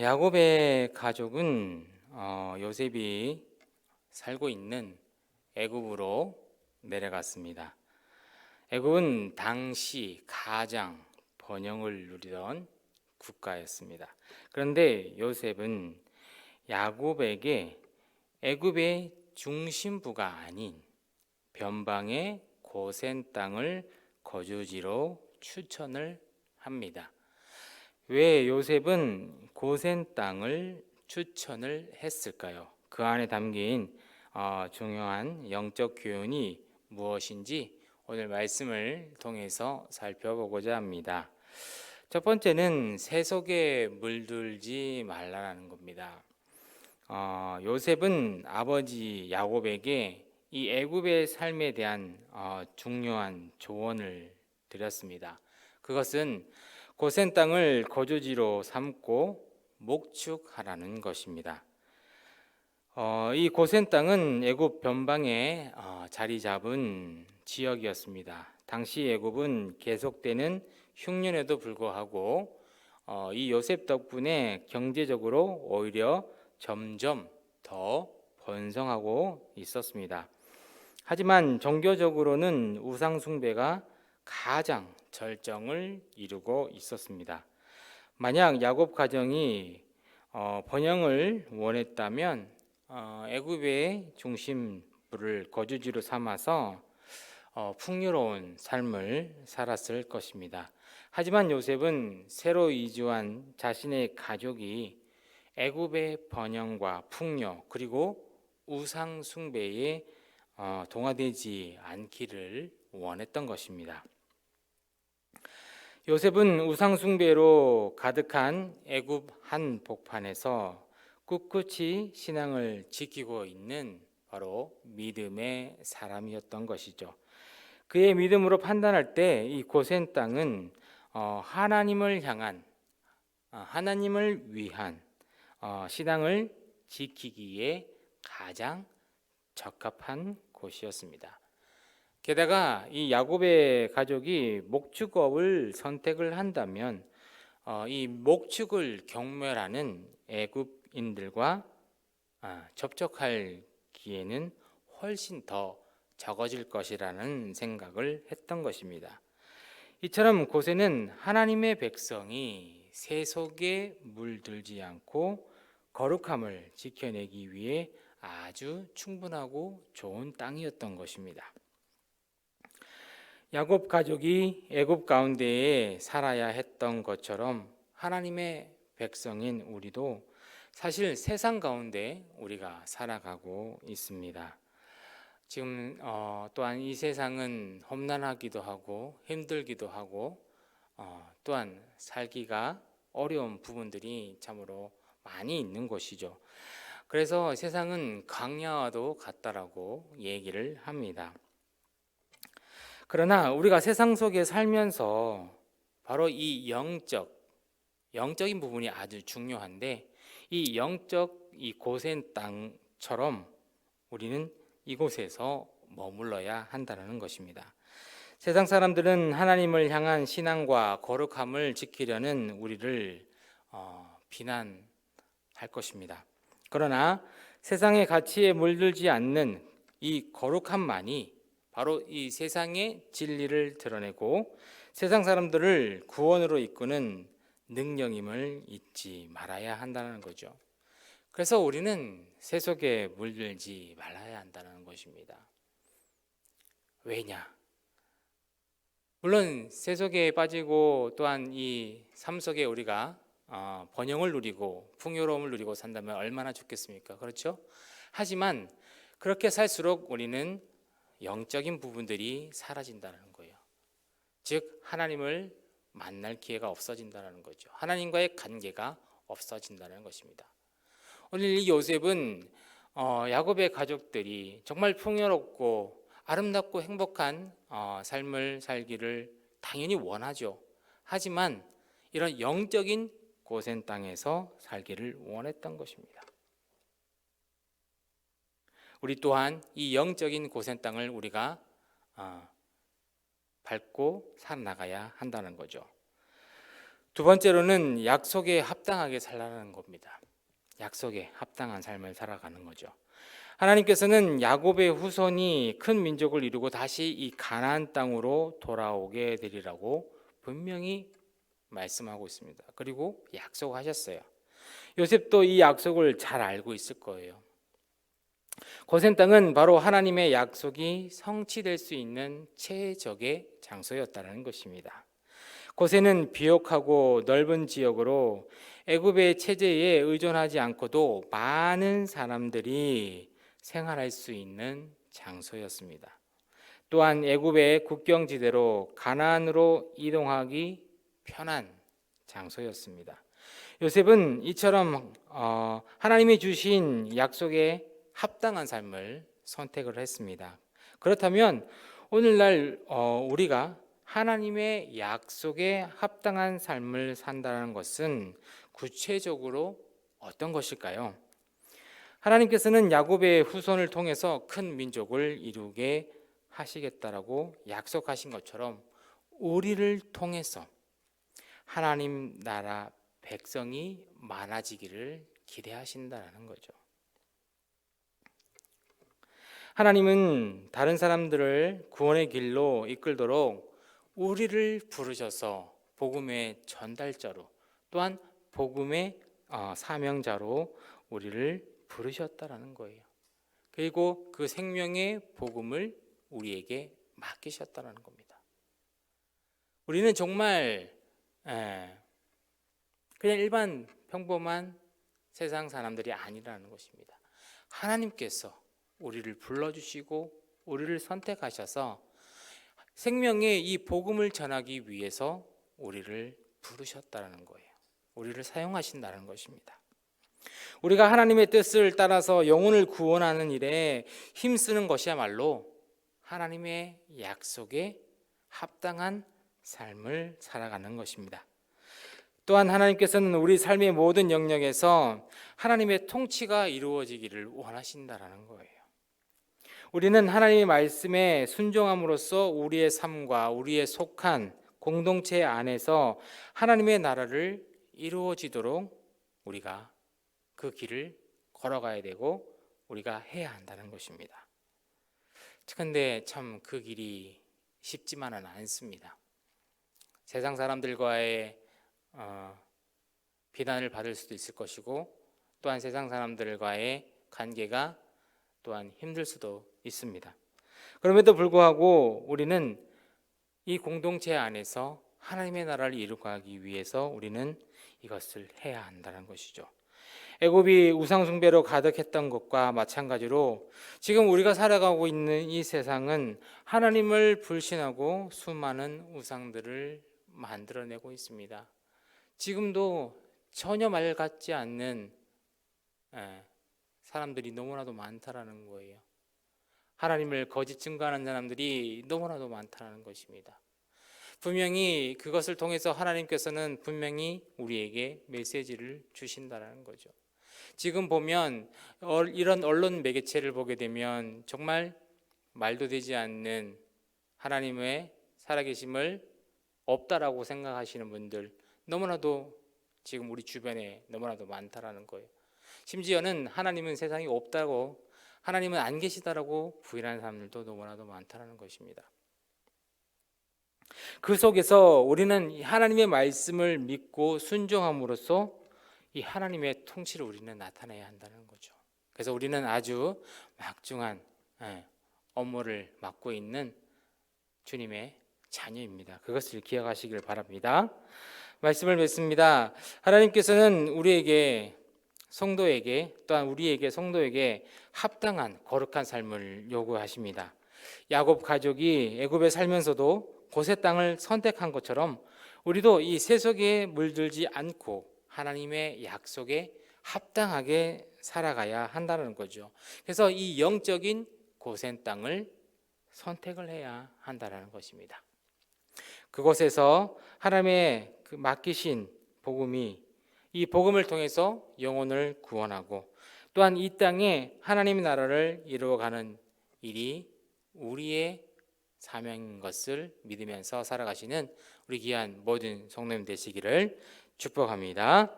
야곱의 가족은 요셉이 살고 있는 애굽으로 내려갔습니다. 애굽은 당시 가장 번영을 누리던 국가였습니다. 그런데 요셉은 야곱에게 애굽의 중심부가 아닌 변방의 고센 땅을 거주지로 추천을 합니다. 왜 요셉은 고센 땅을 추천을 했을까요? 그 안에 담긴 중요한 영적 교훈이 무엇인지 오늘 말씀을 통해서 살펴보고자 합니다. 첫 번째는 세속에 물들지 말라는 겁니다. 요셉은 아버지 야곱에게 이 애굽의 삶에 대한 중요한 조언을 드렸습니다. 그것은 고센 땅을 거주지로 삼고 목축하라는 것입니다. 이 고센 땅은 애굽 변방에 자리 잡은 지역이었습니다. 당시 애굽은 계속되는 흉년에도 불구하고 이 요셉 덕분에 경제적으로 오히려 점점 더 번성하고 있었습니다. 하지만 종교적으로는 우상 숭배가 가장 절정을 이루고 있었습니다. 만약 야곱 가정이 번영을 원했다면 애굽의 중심부를 거주지로 삼아서 풍요로운 삶을 살았을 것입니다. 하지만 요셉은 새로 이주한 자신의 가족이 애굽의 번영과 풍요 그리고 우상 숭배에 동화되지 않기를 원했던 것입니다. 요셉은 우상 숭배로 가득한 애굽 한복판에서 꿋꿋이 신앙을 지키고 있는 바로 믿음의 사람이었던 것이죠. 그의 믿음으로 판단할 때 이 고센 땅은 하나님을 향한 하나님을 위한 신앙을 지키기에 가장 적합한 곳이었습니다. 게다가 이 야곱의 가족이 목축업을 선택을 한다면 이 목축을 경멸하는 애굽인들과 접촉할 기회는 훨씬 더 적어질 것이라는 생각을 했던 것입니다. 이처럼 고센은 하나님의 백성이 세속에 물들지 않고 거룩함을 지켜내기 위해 아주 충분하고 좋은 땅이었던 것입니다. 야곱 가족이 애굽 가운데에 살아야 했던 것처럼 하나님의 백성인 우리도 사실 세상 가운데 우리가 살아가고 있습니다. 지금 또한 이 세상은 험난하기도 하고 힘들기도 하고 또한 살기가 어려운 부분들이 참으로 많이 있는 것이죠. 그래서 세상은 광야와도 같다라고 얘기를 합니다. 그러나 우리가 세상 속에 살면서 바로 이 영적인 부분이 아주 중요한데 이 영적 이 고센 땅처럼 우리는 이곳에서 머물러야 한다는 것입니다. 세상 사람들은 하나님을 향한 신앙과 거룩함을 지키려는 우리를 비난할 것입니다. 그러나 세상의 가치에 물들지 않는 이 거룩함만이 바로 이 세상의 진리를 드러내고 세상 사람들을 구원으로 이끄는 능력임을 잊지 말아야 한다는 거죠. 그래서 우리는 세속에 물들지 말아야 한다는 것입니다. 왜냐? 물론 세속에 빠지고 또한 이 삶 속에 우리가 번영을 누리고 풍요로움을 누리고 산다면 얼마나 좋겠습니까? 그렇죠? 하지만 그렇게 살수록 우리는 영적인 부분들이 사라진다는 거예요. 즉 하나님을 만날 기회가 없어진다는 거죠. 하나님과의 관계가 없어진다는 것입니다. 오늘 이 요셉은 야곱의 가족들이 정말 풍요롭고 아름답고 행복한 삶을 살기를 당연히 원하죠. 하지만 이런 영적인 고센 땅에서 살기를 원했던 것입니다. 우리 또한 이 영적인 고센 땅을 우리가 밟고 살아나가야 한다는 거죠. 두 번째로는 약속에 합당하게 살아가는 겁니다. 약속에 합당한 삶을 살아가는 거죠. 하나님께서는 야곱의 후손이 큰 민족을 이루고 다시 이 가나안 땅으로 돌아오게 되리라고 분명히 말씀하고 있습니다. 그리고 약속하셨어요. 요셉도 이 약속을 잘 알고 있을 거예요. 고센 땅은 바로 하나님의 약속이 성취될 수 있는 최적의 장소였다는 것입니다. 고센은 비옥하고 넓은 지역으로 애굽의 체제에 의존하지 않고도 많은 사람들이 생활할 수 있는 장소였습니다. 또한 애굽의 국경지대로 가나안으로 이동하기 편한 장소였습니다. 요셉은 이처럼 하나님이 주신 약속에 합당한 삶을 선택을 했습니다. 그렇다면 오늘날 우리가 하나님의 약속에 합당한 삶을 산다는 것은 구체적으로 어떤 것일까요? 하나님께서는 야곱의 후손을 통해서 큰 민족을 이루게 하시겠다라고 약속하신 것처럼 우리를 통해서 하나님 나라 백성이 많아지기를 기대하신다는 거죠. 하나님은 다른 사람들을 구원의 길로 이끌도록 우리를 부르셔서 복음의 전달자로 또한 복음의 사명자로 우리를 부르셨다라는 거예요. 그리고 그 생명의 복음을 우리에게 맡기셨다라는 겁니다. 우리는 정말 그냥 일반 평범한 세상 사람들이 아니라는 것입니다. 하나님께서 우리를 불러주시고 우리를 선택하셔서 생명의 이 복음을 전하기 위해서 우리를 부르셨다는 거예요. 우리를 사용하신다는 것입니다. 우리가 하나님의 뜻을 따라서 영혼을 구원하는 일에 힘쓰는 것이야말로 하나님의 약속에 합당한 삶을 살아가는 것입니다. 또한 하나님께서는 우리 삶의 모든 영역에서 하나님의 통치가 이루어지기를 원하신다라는 거예요. 우리는 하나님의 말씀에 순종함으로써 우리의 삶과 우리의 속한 공동체 안에서 하나님의 나라를 이루어지도록 우리가 그 길을 걸어가야 되고 우리가 해야 한다는 것입니다. 그런데 참 그 길이 쉽지만은 않습니다. 세상 사람들과의 비난을 받을 수도 있을 것이고 또한 세상 사람들과의 관계가 또한 힘들 수도 있습니다. 그럼에도 불구하고 우리는 이 공동체 안에서 하나님의 나라를 이루기 위해서 우리는 이것을 해야 한다는 것이죠. 애굽이 우상 숭배로 가득했던 것과 마찬가지로 지금 우리가 살아가고 있는 이 세상은 하나님을 불신하고 수많은 우상들을 만들어내고 있습니다. 지금도 전혀 말 같지 않는 사람들이 너무나도 많다라는 거예요. 하나님을 거짓 증거하는 사람들이 너무나도 많다는 것입니다. 분명히 그것을 통해서 하나님께서는 분명히 우리에게 메시지를 주신다는 거죠. 지금 보면 이런 언론 매개체를 보게 되면 정말 말도 되지 않는 하나님의 살아계심을 없다라고 생각하시는 분들 너무나도 지금 우리 주변에 너무나도 많다라는 거예요. 심지어는 하나님은 세상에 없다고, 하나님은 안 계시다라고 부인하는 사람들도 너무나도 많다라는 것입니다. 그 속에서 우리는 하나님의 말씀을 믿고 순종함으로써 이 하나님의 통치를 우리는 나타내야 한다는 거죠. 그래서 우리는 아주 막중한 업무를 맡고 있는 주님의 자녀입니다. 그것을 기억하시길 바랍니다. 말씀을 맺습니다. 하나님께서는 우리에게 성도에게 또한 우리에게 성도에게 합당한 거룩한 삶을 요구하십니다. 야곱 가족이 애굽에 살면서도 고세 땅을 선택한 것처럼 우리도 이 세속에 물들지 않고 하나님의 약속에 합당하게 살아가야 한다는 거죠. 그래서 이 영적인 고센 땅을 선택을 해야 한다는 것입니다. 그곳에서 하나님의 그 맡기신 복음이 이 복음을 통해서 영혼을 구원하고 또한 이 땅에 하나님의 나라를 이루어가는 일이 우리의 사명인 것을 믿으면서 살아가시는 우리 귀한 모든 성도님 되시기를 축복합니다.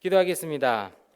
기도하겠습니다.